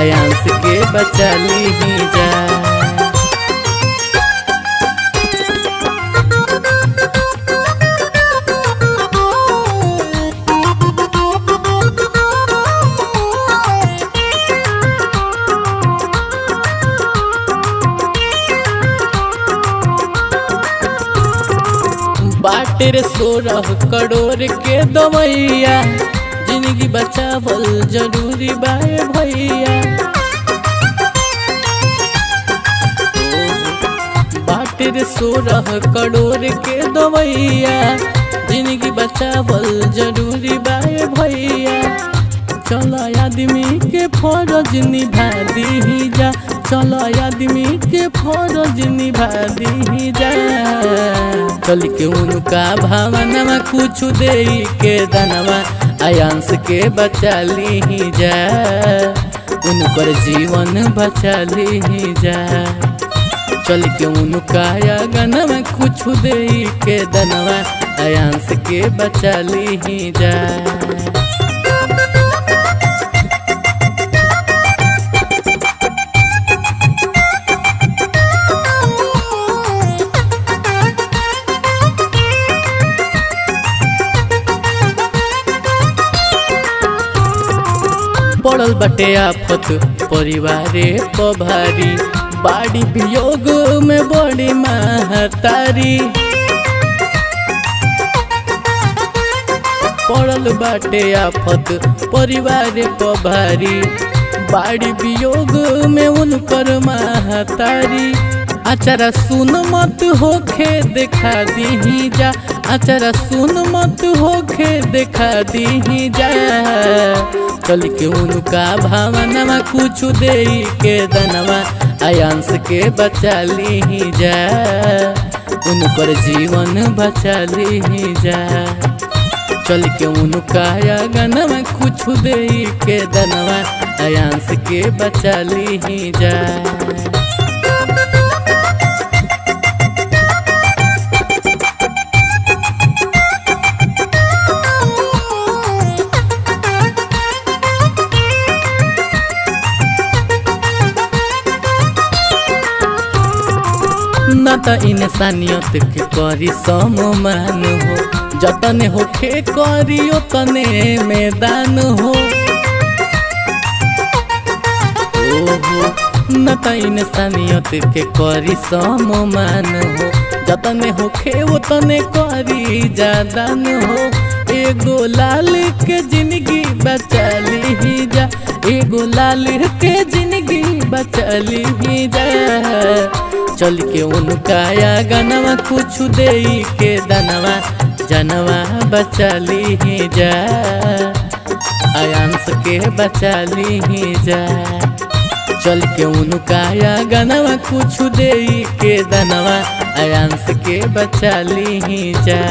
आयांस के बचा ली जा। बाटे रे 16 करोड़ के दवैया, जिंदगी बचावल जरूरी बाए भैया। बाटे रे 16 करोड़ के दवैया, जिंदगी बचावल जरूरी बाए भैया। चलो आदमी के फर्ज निभा दी जा, चलो आदमी के फर्ज निभा दी जा। चल के उनका भावना कुछ दे के दनवा, आयांस के बचा ली जा, उनकर जीवन बचा ली जा। चल के उनका गनवा कुछ दे के दनवा, आयांस के बचा ली जा। पड़ल बटे आफत परिवारे पभारी, बाड़ी वियोग में बड़ी महतारी। पड़ल बाटे आफत परिवारे पभारी, बाड़ी वियोग में उनकर महतारी। अचारा सुन मत होखे देखा दी जा, अचारा सुन मत होखे देखा दी जा। चल के उनका भावना कुछ दे के दनवा, आयांस के बचा ली जा, उनकर जीवन बचा ली जा। चल के उनका गनवा कुछ दे के दनवा, आयांस के बचा ली जा। न त इंसानियत के करी सम्मान हो, जतने होखे करी उतने मैदान हो। न त इंसानियत के करी सम्मान हो, जतने होखे उतने करी जादान हो। एगो लाल के जिंदगी बचा ली जा, एगो लाल के जिंदगी बचा ली जा। चल के उनका गनवा कुछ दे के दनवा, जनवा बचा ली जा, आयांस के बचा ली जा। चल के उनका गनवा कुछ दे के दनवा, आयांस के बचा ली जा।